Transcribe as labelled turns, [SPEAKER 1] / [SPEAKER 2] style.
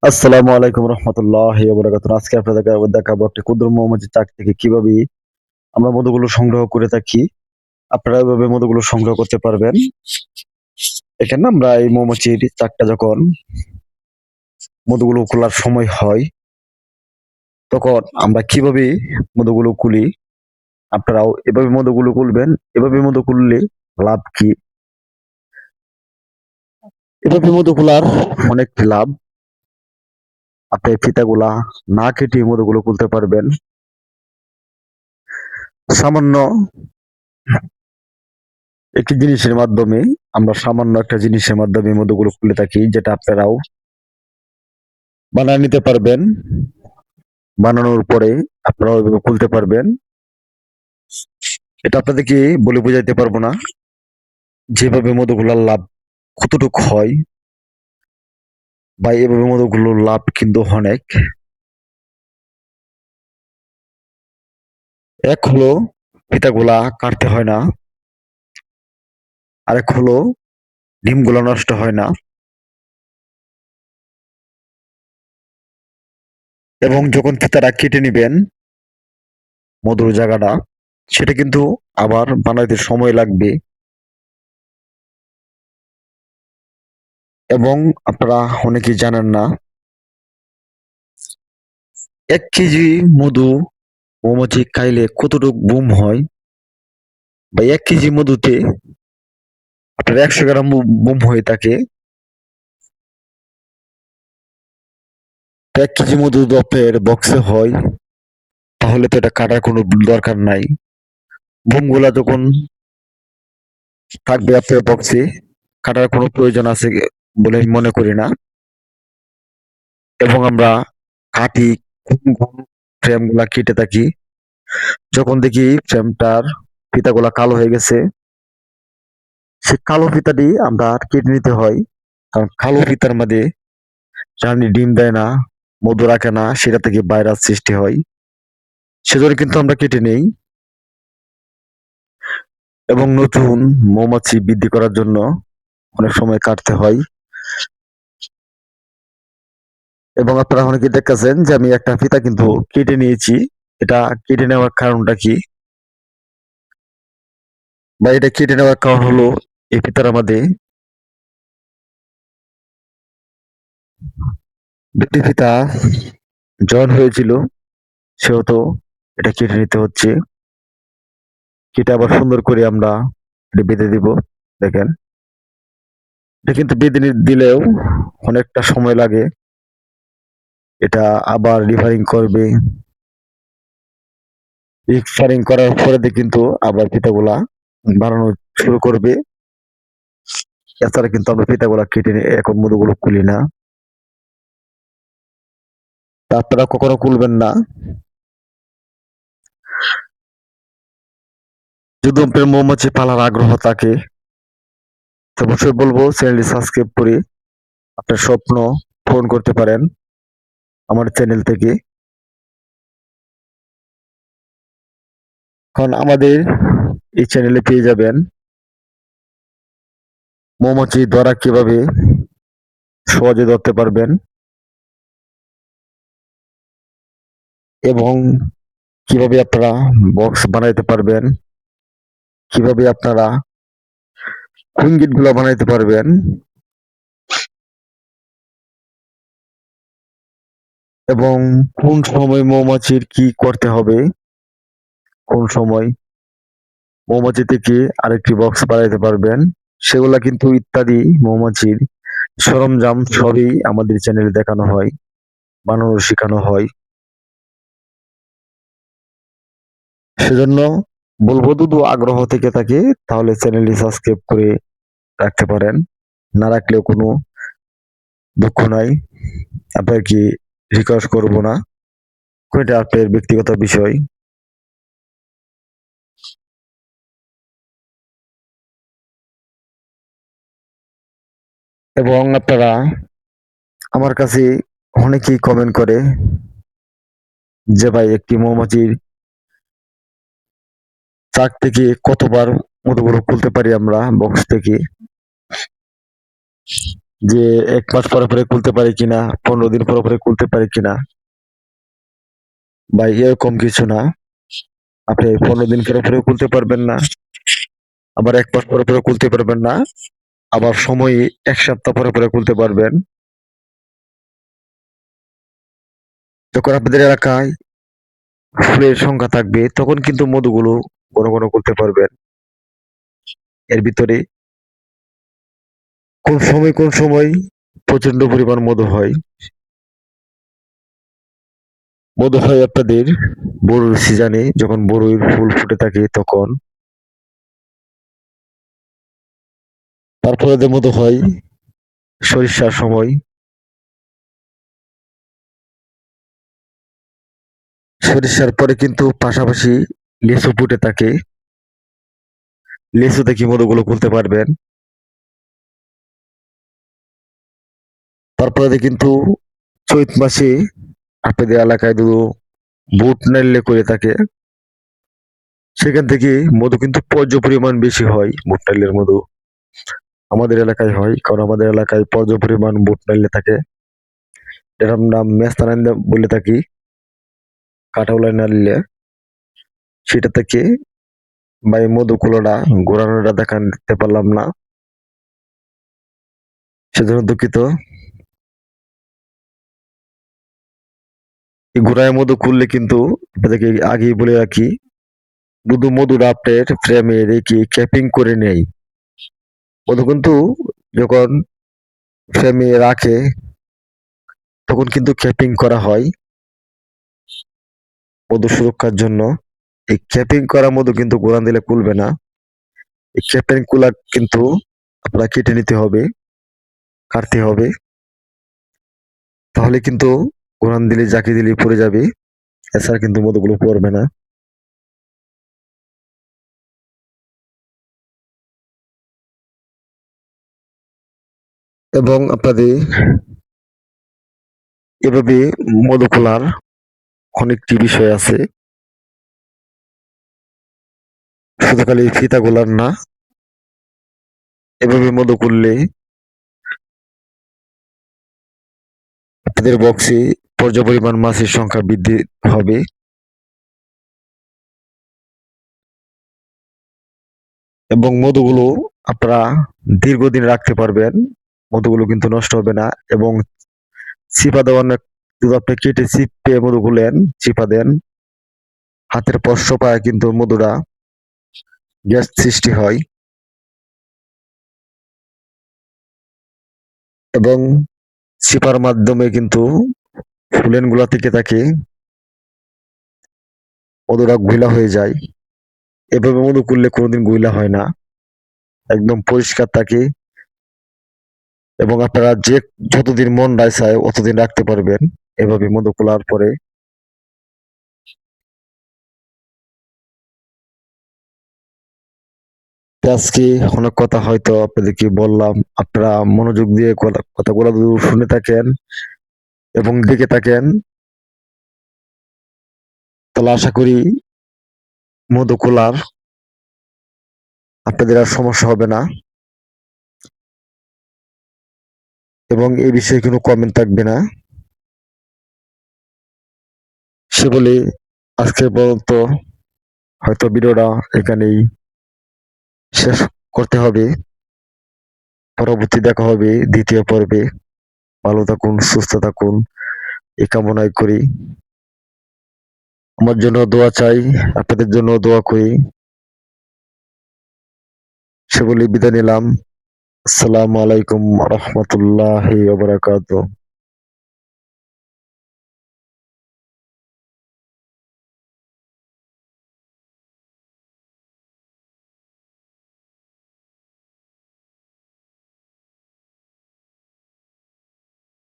[SPEAKER 1] আসসালামু আলাইকুম রহমতুল্লাহি ওয়া বারাকাতুহু। আজকে আপনাদেরকে দেখাবো একটা ক্ষুদ্র মৌমাছি চাক থেকে কিভাবে আমরা মধুগুলো সংগ্রহ করে থাকি। আপনারা এভাবে মধুগুলো সংগ্রহ করতে পারবেন। এখানে আমরা এই মৌমাছির চাকটা যখন মধুগুলো খোলার সময় হয়, তখন আমরা কিভাবে মধুগুলো খুলি, আপনারাও এভাবে মধুগুলো খুলবেন। এভাবে মধু খুললে লাভ কি? এভাবে মধু খোলার অনেক লাভ। আপনি ফিতাগুলা না কেটে মধুগুলো খুলতে পারবেন। সামান্য একটি জিনিসের মাধ্যমে আমরা সামান্য একটা জিনিসের মাধ্যমে মধুগুলো খুলে থাকি, যেটা আপনারাও বানিয়ে নিতে পারবেন। বানানোর পরে আপনারাও এভাবে খুলতে পারবেন। এটা আপনাদেরকে বলে বোঝাইতে পারবো না যেভাবে মধুগুলোর লাভ কতটুকু হয়, বা এভাবে মধুগুলোর লাভ কিন্তু অনেক। এক হলো ফিতাগুলা কাটতে হয় না, আরেক হলো ডিমগুলা নষ্ট হয় না, এবং যখন ফিতাটা কেটে নিবেন মধুর জায়গাটা, সেটা কিন্তু আবার বানাইতে সময় লাগবে। এবং আপনারা অনেকেই জানেন না, 1 কেজি মধু মৌমাছি খাইলে কতটুকু বুম হয়, বা 1 কেজি মধুতে আপনার 100 গ্রাম বুম হয়ে থাকে। 1 কেজি মধু যদি আপনার বক্সে হয়, তাহলে তো এটা কাটার কোনো দরকার নাই। বুম গুলা যখন থাকবে আপনার বক্সে, কাটার কোনো প্রয়োজন আছে বলে আমি মনে করি না। এবং আমরা কাটি, ফ্রেম গুলা কেটে থাকি, যখন দেখি ফ্রেমটার ফিতাগুলা কালো হয়ে গেছে, সে কালো ফিতাটি আমরা কেটে নিতে হয়। কারণ কালো ফিতার মধ্যে রানী ডিম দেয় না, মধু রাখে না, সেটা থেকে ভাইরাস সৃষ্টি হয়। সেজন্য কিন্তু আমরা কেটে নেই। এবং নতুন মৌমাছি বৃদ্ধি করার জন্য অনেক সময় কাটতে হয়। এবং আপনারা অনেকে দেখতেছেন যে আমি একটা ফিতা কিন্তু কেটে নিয়েছি। এটা কেটে নেওয়ার কারণটা কি, বা এটা কেটে নেওয়ার কারণ হলো, এই ফিতার মধ্যে দুটি ফিতা জয়েন হয়েছিল, সেহেতু এটা কেটে নিতে হচ্ছে। কেটে আবার সুন্দর করে আমরা এটা বেঁধে দিব। দেখেন, এটা কিন্তু বেঁধে দিলেও অনেকটা সময় লাগে। এটা আবার রিফারিং করবে, রিফারিং করার পরে দিয়ে কিন্তু আবার ফিতাগুলা বানানো শুরু করবে। এছাড়া কিন্তু আমরা ফিতাগুলা কেটে এখন মধুগুলো খুলি না। তা আপনারা কখনো খুলবেন না। যদি আপনার মৌমাছি পালার আগ্রহ থাকে, তো অবশ্যই বলবো চ্যানেলটি সাবস্ক্রাইব করে আপনার স্বপ্ন পূরণ করতে পারেন আমার চ্যানেল থেকে। কারণ আমাদের এই চ্যানেলে পেয়ে যাবেন মৌমাছি ধরা কিভাবে সহজে ধরতে পারবেন, এবং কিভাবে আপনারা বক্স বানাইতে পারবেন, কিভাবে আপনারা কুইন গেট গুলা বানাইতে পারবেন, এবং কোন সময় মৌমাছির কি করতে হবে, কোন সময় মৌমাছি থেকে আরেকটি বক্স বানাইতে পারবেন, সেগুলা কিন্তু ইত্যাদি মৌমাছির সরঞ্জাম সবই আমাদের চ্যানেলে দেখানো হয়, বানানো শেখানো হয়। সেজন্য বলবো, যদি আগ্রহ থেকে থাকে তাহলে চ্যানেলটি সাবস্ক্রাইব করে রাখতে পারেন। না রাখলেও কোনো দুঃখ নাই, আপনাকে রিকোয়েস্ট করব না, এটা আপনার ব্যক্তিগত বিষয়। এবং আপনারা আমার কাছে অনেকেই কমেন্ট করে যে ভাই, একটি মৌমাছির চাক থেকে কতবার মধুগুলো খুলতে পারি আমরা বক্স থেকে। যে ১ মাস পরে, পরে খুলতে পারি কিনা, ১৫ দিন পরে, পরে খুলতে পারি কিনা। ভাই এরকম কিছু না। আপনি ১৫ দিন পরে, পরেও খুলতে পারবেন না। আবার ১ মাস পরে, পরে খুলতে পারবেন না। আবার সময় ১ সপ্তাহ পরে, পরে খুলতে পারবেন। যখন আপনাদের এলাকায় ফুলের সংখ্যা থাকবে তখন কিন্তু মধুগুলো ঘন, ঘন খুলতে পারবেন। এর ভিতরে কোন সময় প্রচন্ড পরিমাণ মধু হয়। মধু হয় আপনাদের বড়ুর সিজনে যখন বড়ুইর ফুল ফুটে থাকে তখন। তারপরে ওদের মধু হয় সরিষার সময়। সরিষার পরে কিন্তু পাশাপাশি লিচু ফুটে থাকে। লিচু থেকে মধুগুলো খুলতে পারবেন। তারপরে কিন্তু চৈত মাসে আপনাদের এলাকায় শুধু বুট নাইলে করে থাকে। সেখান থেকে মধু কিন্তু পর্যাপ্ত পরিমাণ বেশি হয় বুট নাইলের মধু। আমাদের এলাকায় হয় কারণ আমাদের এলাকায় পর্যাপ্ত পরিমাণ বুট নাইলে থাকে। এটার আমরা মেস্তানাইন্দা বলে থাকি। কাঁঠাউলাই নাড়লে সেটা থেকে ভাই মধু কুলোটা ঘোরানোটা দেখাতে পারলাম না। সেজন্য দুঃখিত। এই ঘোড়ায় মধু খুললে কিন্তু আপনাদেরকে আগেই বলে রাখি শুধু মধুটা আপনার ফ্রেমে রেখে ক্যাপিং করে নেই। মধু কিন্তু যখন ফ্রেমে রাখে তখন কিন্তু ক্যাপিং করা হয় মধু সুরক্ষার জন্য। এই ক্যাপিং করা মধু কিন্তু ঘোরান দিলে খুলবে না। এই ক্যাপিং কুলা কিন্তু আপনার কেটে নিতে হবে, কাটতে হবে। তাহলে কিন্তু ঘোরান দিলে জাকি দিলে পড়ে যাবে। এছাড়া কিন্তু মধুগুলো পড়বে না। এবং আপনাদের এভাবে মধু খোলার অনেকটি বিষয় আছে। শুধু খালি ফিতা গোলার না। এভাবে মধু করলে আপনাদের বক্সে পর্যাপ্ত পরিমাণ মাছের সংখ্যা বৃদ্ধি হবে এবং মধুগুলো আপনারা দীর্ঘদিন রাখতে পারবেন। মধুগুলো কিন্তু নষ্ট হবে না এবং চিপা দেওয়ার যদি আপনি কেটে চিপে মধু গুলেন, চিপা দেন, হাতের স্পর্শ পায় কিন্তু মধুটা গ্যাস সৃষ্টি হয় এবং চিপার মাধ্যমে কিন্তু ফুলেন গুলা থেকে থাকে মধুটা ঘুইলা হয়ে যায়। এভাবে মধু করলে কোনোদিন ঘুইলা হয় না, একদম পরিষ্কার থাকে এবং আপনারা যতদিন মন চায় অতদিন রাখতে পারবেন এভাবে মধু খোলার পরে। আজকে অনেক কথা হয়তো আপনাদেরকে বললাম, আপনারা মনোযোগ দিয়ে কথাগুলো যদি শুনে থাকেন এবং দেখে থাকেন তাহলে আশা করি মধু খোলার আপনাদের আর সমস্যা হবে না এবং এই বিষয়ে কোনো কমেন্ট থাকবে না। সে বলে আজকের পর্যন্ত হয়তো ভিডিওটা এখানেই শেষ করতে হবে। পরবর্তী দেখা হবে দ্বিতীয় পর্বে। ভালো থাকুন, সুস্থ থাকুন এই কামনাই করি। আমার জন্য দোয়া চাই, আপনাদের জন্য দোয়া করি। সে বলে বিদায় নিলাম। আসসালামু আলাইকুম রহমতুল্লাহি ওয়া বারাকাতুহু।